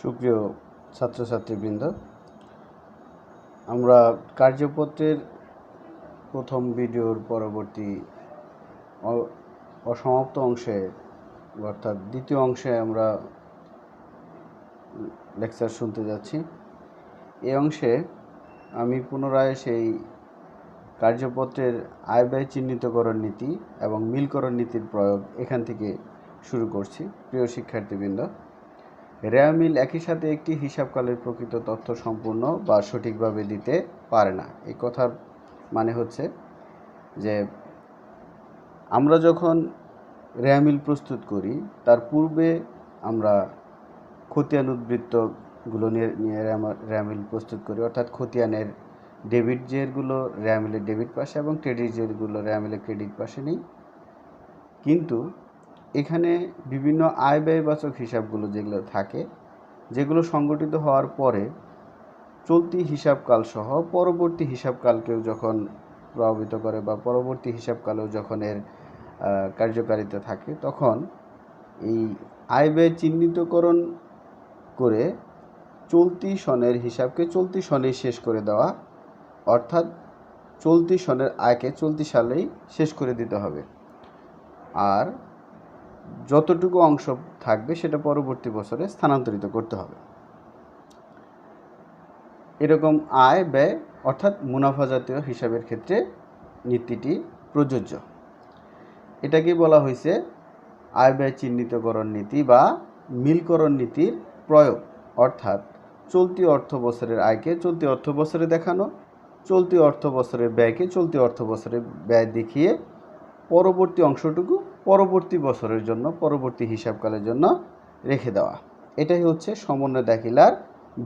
সুপ্রিয় ছাত্রছাত্রীবৃন্দ, আমরা কার্যপত্রের প্রথম ভিডিওর পরবর্তী অসমাপ্ত অংশে অর্থাৎ দ্বিতীয় অংশে আমরা লেকচার শুনতে যাচ্ছি। এই অংশে আমি পুনরায় সেই কার্যপত্রের আয় ব্যয় চিহ্নিতকরণ নীতি এবং মিলকরণ নীতির প্রয়োগ এখান থেকে শুরু করছি। প্রিয় শিক্ষার্থীবৃন্দ, রেয়া মিল একই সাথে একটি হিসাবকালের প্রকৃত তথ্য সম্পূর্ণ বা সঠিকভাবে দিতে পারে না। এই কথার মানে হচ্ছে যে আমরা যখন রেয়া মিল প্রস্তুত করি তার পূর্বে আমরা খতিয়ান উদ্বৃত্তগুলো নিয়ে রেয়া মিল প্রস্তুত করি, অর্থাৎ খতিয়ানের ডেবিট যেগুলো রেয়া মিলের ডেবিট পাশে এবং ক্রেডিট যেগুলো রেয়া মিলের ক্রেডিট পাশে নেই। কিন্তু এখানে বিভিন্ন আয় ব্যয়বাচক হিসাবগুলো যেগুলো থাকে, যেগুলো সংগঠিত হওয়ার পরে চলতি হিসাবকাল সহ পরবর্তী হিসাবকালকেও যখন প্রভাবিত করে বা পরবর্তী হিসাবকালেও যখন এর কার্যকারিতা থাকে, তখন এই আয় ব্যয় চিহ্নিতকরণ করে চলতি সনের হিসাবকে চলতি সনেই শেষ করে দেওয়া, অর্থাৎ চলতি সনের আয়কে চলতি সালেই শেষ করে দিতে হবে, আর যতটুকু অংশ থাকবে সেটা পরবর্তী বছরে স্থানান্তরিত করতে হবে। এরকম আয় ব্যয় অর্থাৎ মুনাফা জাতীয় হিসাবের ক্ষেত্রে নীতিটি প্রযোজ্য। এটাকে বলা হয়েছে আয় ব্যয় চিহ্নিতকরণ নীতি বা মিলকরণ নীতির প্রয়োগ, অর্থাৎ চলতি অর্থ বছরের আয়কে চলতি অর্থ বছরে দেখানো, চলতি অর্থ বছরের ব্যয়কে চলতি অর্থ বছরে ব্যয় দেখিয়ে পরবর্তী অংশটুকু পরবর্তী বছরের জন্য পরবর্তী হিসাবকালের জন্য রেখে দেওয়া। এটাই হচ্ছে সমন্বয় দাখিলার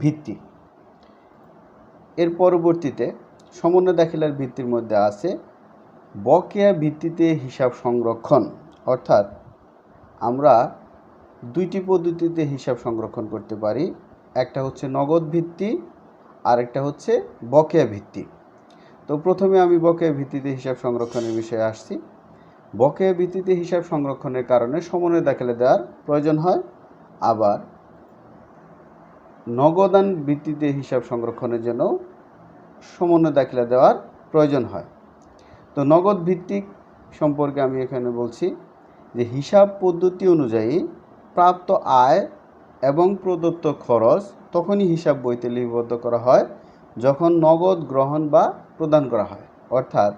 ভিত্তি। এর পরবর্তীতে সমন্বয় দাখিলার ভিত্তির মধ্যে আছে বকেয়া ভিত্তিতে হিসাব সংরক্ষণ, অর্থাৎ আমরা দুইটি পদ্ধতিতে হিসাব সংরক্ষণ করতে পারি। একটা হচ্ছে নগদ ভিত্তি আর একটা হচ্ছে বকেয়া ভিত্তি। তো প্রথমে আমি বকেয়া ভিত্তিতে হিসাব সংরক্ষণের বিষয়ে আসছি। বকেয়া ভিত্তিতে হিসাব সংরক্ষণের কারণে সমন্বয় দাখিলা দেওয়ার প্রয়োজন হয়, আবার নগদান ভিত্তিতে হিসাব সংরক্ষণের জন্য সমন্বয় দাখিলা দেওয়ার প্রয়োজন হয়। তো নগদ ভিত্তিক সম্পর্কে আমি এখানে বলছি যে হিসাব পদ্ধতি অনুযায়ী প্রাপ্ত আয় এবং প্রদত্ত খরচ তখনই হিসাব বইতে লিপিবদ্ধ করা হয় যখন নগদ গ্রহণ বা প্রদান করা হয়। অর্থাৎ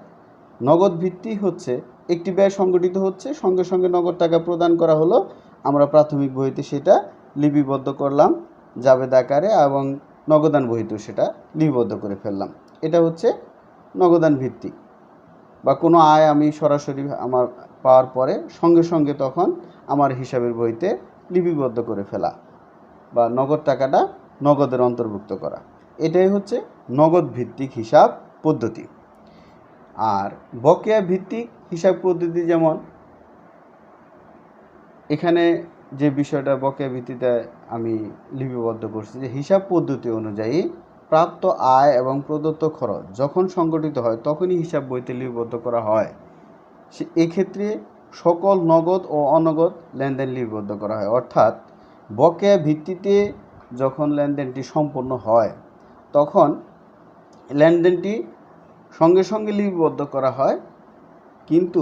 নগদ ভিত্তি হচ্ছে একটি ব্যয় সংগঠিত হচ্ছে, সঙ্গে সঙ্গে নগদ টাকা প্রদান করা হলো, আমরা প্রাথমিক বইতে সেটা লিপিবদ্ধ করলাম জাবেদ আকারে এবং নগদান বইতেও সেটা লিপিবদ্ধ করে ফেললাম। এটা হচ্ছে নগদান ভিত্তিক। বা কোনো আয় আমি সরাসরি আমার পাওয়ার পরে সঙ্গে সঙ্গে তখন আমার হিসাবের বইতে লিপিবদ্ধ করে ফেলা বা নগদ টাকাটা নগদের অন্তর্ভুক্ত করা, এটাই হচ্ছে নগদ ভিত্তিক হিসাব পদ্ধতি। আর বকেয়া ভিত্তিক হিসাব পদ্ধতি, যেমন এখানে যে বিষয়টা বকেয়া ভিত্তিতে আমি লিপিবদ্ধ করছি যে হিসাব পদ্ধতি অনুযায়ী প্রাপ্ত আয় এবং প্রদত্ত খরচ যখন সংগঠিত হয় তখনই হিসাব বইতে লিপিবদ্ধ করা হয়। এক্ষেত্রে সকল নগদ ও অনগদ লেনদেন লিপিবদ্ধ করা হয়। অর্থাৎ বকেয়া ভিত্তিতে যখন লেনদেনটি সম্পন্ন হয় তখন লেনদেনটি সঙ্গে সঙ্গে লিপিবদ্ধ করা হয়, কিন্তু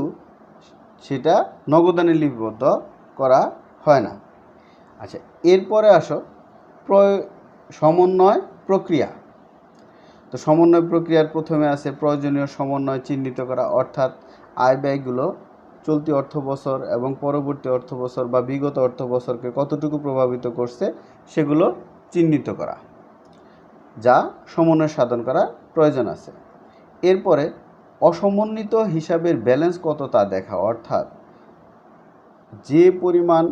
সেটা নগদানে লিপিবদ্ধ করা হয় না। আচ্ছা, এরপরে আসো সমন্বয় প্রক্রিয়া। তো সমন্বয় প্রক্রিয়ার প্রথমে আছে প্রয়োজনীয় সমন্বয় চিহ্নিত করা, অর্থাৎ আয় ব্যয়গুলো চলতি অর্থ বছর এবং পরবর্তী অর্থ বছর বা বিগত অর্থ বছরকে কতটুকু প্রভাবিত করছে সেগুলো চিহ্নিত করা, যা সমন্বয় সাধন করা প্রয়োজন আছে। এরপরে অসমন্বিত হিসাবের ব্যালেন্স কত তা দেখা, অর্থাৎ যে পরিমাণ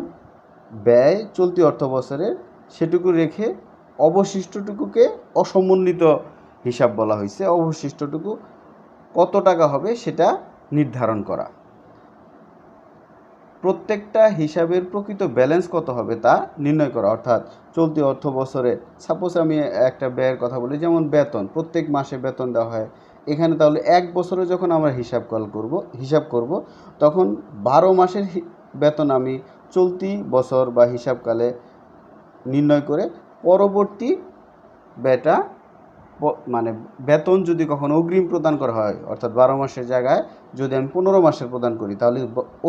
ব্যয় চলতি অর্থ বছরের সেটুকু রেখে অবশিষ্টটুকুকে অসমন্বিত হিসাব বলা হয়েছে। অবশিষ্টটুকু কত টাকা হবে সেটা নির্ধারণ করা। প্রত্যেকটা হিসাবের প্রকৃত ব্যালেন্স কত হবে তা নির্ণয় করা, অর্থাৎ চলতি অর্থ বছরে সাপোজ আমি একটা ব্যয়ের কথা বলি, যেমন বেতন, প্রত্যেক মাসে বেতন দেওয়া হয়। এখানে তাহলে এক বছরে যখন আমরা হিসাব করব তখন 12 মাসের বেতন আমি চলতি বছর বা হিসাবকালে নির্ণয় করে পরবর্তী ব্যয়টা মানে বেতন যদি কখনো অগ্রিম প্রদান করা হয়, অর্থাৎ 12 মাসের জায়গায় যদি আমি 15 মাসের প্রদান করি, তাহলে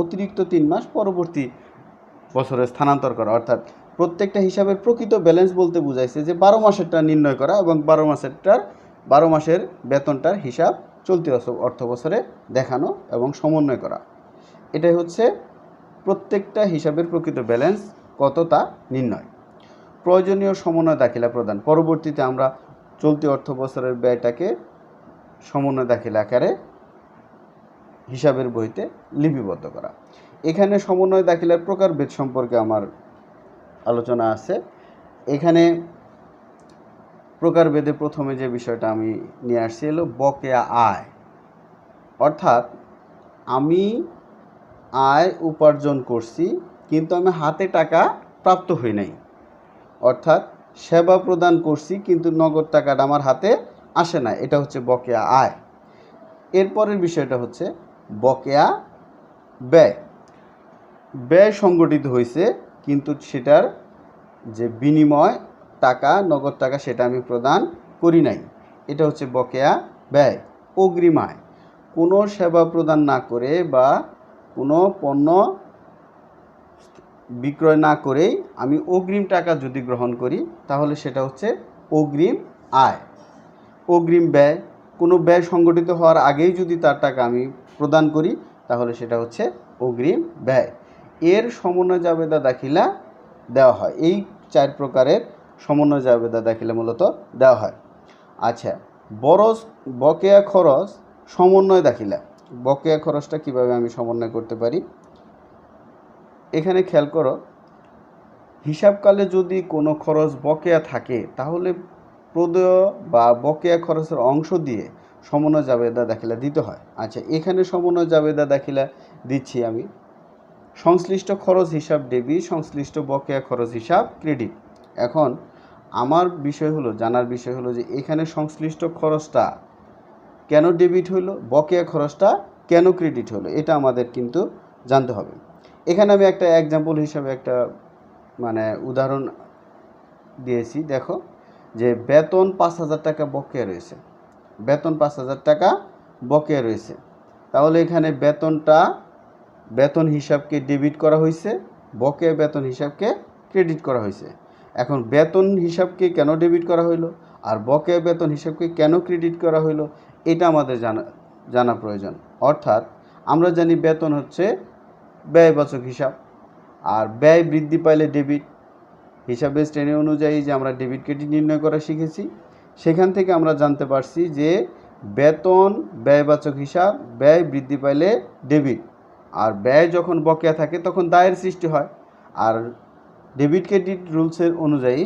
অতিরিক্ত 3 মাস পরবর্তী বছরে স্থানান্তর করা। অর্থাৎ প্রত্যেকটা হিসাবের প্রকৃত ব্যালেন্স বলতে বুঝাইছে যে 12 মাসেরটা নির্ণয় করা এবং 12 মাসের বেতনটার হিসাব চলতি অর্থ বছরে দেখানো এবং সমন্বয় করা। এটাই হচ্ছে প্রত্যেকটা হিসাবের প্রকৃত ব্যালেন্স কত তা নির্ণয়। প্রয়োজনীয় সমন্বয় দাখিলা প্রদান। পরবর্তীতে আমরা চলতি অর্থ বছরের ব্যয়টাকে সমন্বয় দাখিলা আকারে হিসাবের বইতে লিপিবদ্ধ করা। এখানে সমন্বয় দাখিলার প্রকারভেদ সম্পর্কে আমার আলোচনা আছে। এখানে প্রকারভেদে প্রথমে যে বিষয়টা আমি নিয়ে আসছি হলো বকেয়া আয়। অর্থাৎ আমি আয় উপার্জন করছি কিন্তু আমি হাতে টাকা প্রাপ্ত হই নাই, অর্থাৎ সেবা প্রদান করছি কিন্তু নগদ টাকাটা আমার হাতে আসে না, এটা হচ্ছে বকেয়া আয়। এরপরের বিষয়টা হচ্ছে বকেয়া ব্যয়। ব্যয় সংগঠিত হয়েছে কিন্তু সেটার যে বিনিময় টাকা, নগদ টাকা, সেটা আমি প্রদান করি নাই, এটা হচ্ছে বকেয়া ব্যয়। অগ্রিম আয়। কোনো সেবা প্রদান না করে বা কোনো পণ্য বিক্রয় না করেই আমি অগ্রিম টাকা যদি গ্রহণ করি তাহলে সেটা হচ্ছে অগ্রিম আয়। অগ্রিম ব্যয়। কোনো ব্যয় সংগঠিত হওয়ার আগেই যদি তার টাকা আমি প্রদান করি তাহলে সেটা হচ্ছে অগ্রিম ব্যয়। এর সমন্বয় জাবেদা দাখিলা দেওয়া হয়। এই 4 প্রকারের সমন্বয় জাবেদা দাখিলা মূলত দেওয়া হয়। আচ্ছা, বকেয়া খরচ সমন্বয় দাখিলা। বকেয়া খরচটা কিভাবে আমি সমন্বয় করতে পারি? এখানে খেয়াল করো, হিসাবকালে যদি কোনো খরচ বকেয়া থাকে তাহলে প্রদেয় বা বকেয়া খরচের অংশ দিয়ে সমন্বয় জাবেদা দাখিলা দিতে হয়। আচ্ছা, এখানে সমন্বয় জাবেদা দাখিলা দিচ্ছি আমি। সংশ্লিষ্ট খরচ হিসাব ডেবিট, সংশ্লিষ্ট বকেয়া খরচ হিসাব ক্রেডিট। এখন আমার জানার বিষয় হলো যে এখানে সংশ্লিষ্ট খরচটা কেন ডেবিট হইলো, বকেয়া খরচটা কেন ক্রেডিট হলো, এটা আমাদের কিন্তু জানতে হবে। এখানে আমি একটা এক্সাম্পল হিসাবে একটা উদাহরণ দিয়েছি। দেখো যে বেতন 5,000 টাকা বকেয়া রয়েছে, বেতন 5,000 টাকা বকেয়া রয়েছে। তাহলে এখানে বেতন হিসাবকে ডেবিট করা হয়েছে, বকেয়া বেতন হিসাবকে ক্রেডিট করা হয়েছে। এখন বেতন হিসাবকে কেন ডেবিট করা হইলো আর বকেয়া বেতন হিসাবকে কেন ক্রেডিট করা হইলো, এটা আমাদের জানা প্রয়োজন। অর্থাৎ আমরা জানি বেতন হচ্ছে ব্যয়বাচক হিসাব, আর ব্যয় বৃদ্ধি পাইলে ডেবিট। হিসাবের শ্রেণী অনুযায়ী যে আমরা ডেবিট ক্রেডিট নির্ণয় করা শিখেছি, সেখান থেকে আমরা জানতে পারছি যে বেতন ব্যয়বাচক হিসাব, ব্যয় বৃদ্ধি পাইলে ডেবিট, আর ব্যয় যখন বকেয়া থাকে তখন দায়ের সৃষ্টি হয়। আর ডেবিট ক্রেডিট রুলসের অনুযায়ী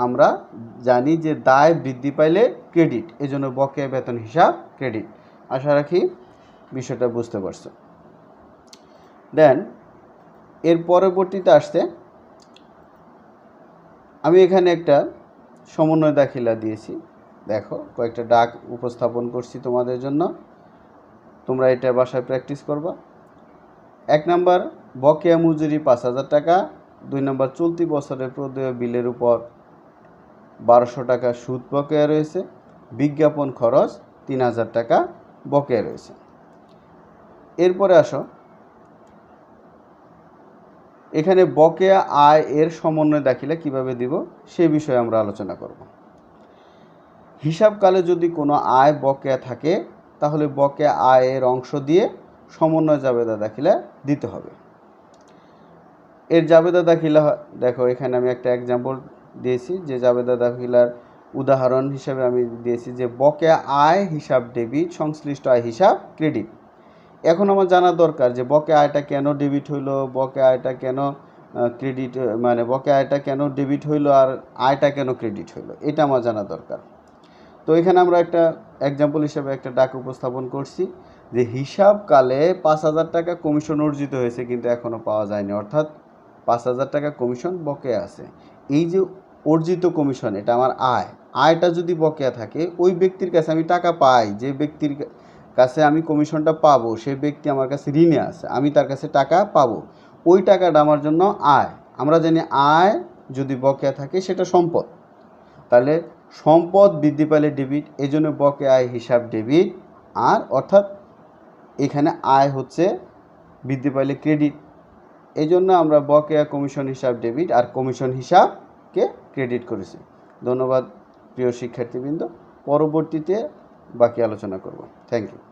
আমরা জানি যে দায় বৃদ্ধি পাইলে ক্রেডিট, এজন্য বকেয়া বেতন হিসাব ক্রেডিট। আশা রাখি বিষয়টা বুঝতে পারছো। দেন এর পরবর্তীতে আসছে, আমি এখানে একটা সমন্বয় দাখিলা দিয়েছি। দেখো, কয়েকটা ডাক উপস্থাপন করছি তোমাদের জন্য, তোমরা এটা বাসায় প্র্যাকটিস করবা। 1 নম্বর বকেয়া মজুরি 5,000 টাকা। 2 নম্বর চলতি বছরের প্রদেয় বিলের উপর 1200 টাকা সুদ বকেয়া রয়েছে। বিজ্ঞাপন খরচ 3,000 টাকা বকেয়া রয়েছে। এরপরে আসো, এখানে বকেয়া আয় এর সমন্বয় দাখিলা কিভাবে দিব সে বিষয়ে আমরা আলোচনা করব। হিসাবকালে যদি কোনো আয় বকেয়া থাকে তাহলে বকেয়া আয়ের অংশ দিয়ে সমন্বয় জাবেদা দাখিলা দিতে হবে। এর জাবেদা দাখিলা দেখো, এখানে আমি একটা এক্সাম্পল দিয়েছি যে জাবেদা দাখিলার উদাহরণ হিসাবে আমি দিয়েছি যে বকেয়া আয় হিসাব ডেবিট, সংশ্লিষ্ট আয় হিসাব ক্রেডিট। এখন আমার জানা দরকার যে বকেয়া আয়টা কেন ডেবিট হইলো, বকেয়া আয়টা কেন ক্রেডিট, বকেয়া আয়টা কেন ডেবিট হইলো আর আয়টা কেন ক্রেডিট হইলো, এটা আমার জানা দরকার। তো এখানে আমরা একটা এক্সাম্পল হিসাবে একটা ডাক উপস্থাপন করছি যে হিসাবকালে 5,000 টাকা কমিশন অর্জিত হয়েছে কিন্তু এখনও পাওয়া যায়নি, অর্থাৎ 5,000 টাকা কমিশন বকেয়া আছে। এই যে অর্জিত কমিশন, এটা আমার আয়টা যদি বকেয়া থাকে, ওই ব্যক্তির কাছে আমি টাকা পাই, যে ব্যক্তির কাছে আমি কমিশনটা পাবো সেই ব্যক্তি আমার কাছে ঋণে আছে, আমি তার কাছে টাকা পাবো, ওই টাকাটা আমার জন্য আয়। আমরা জানি আয় যদি বকেয়া থাকে সেটা সম্পদ, তাহলে সম্পদ বৃদ্ধি পেলে ডেবিট, এই জন্য বকেয়া আয় হিসাব ডেবিট, আর অর্থাৎ এখানে আয় হচ্ছে বৃদ্ধি পাইলে ক্রেডিট, এই জন্য আমরা বকেয়া কমিশন হিসাব ডেবিট আর কমিশন হিসাবকে ক্রেডিট করেছি। ধন্যবাদ প্রিয় শিক্ষার্থীবৃন্দ, পরবর্তীতে বাকি আলোচনা করব। Thank you.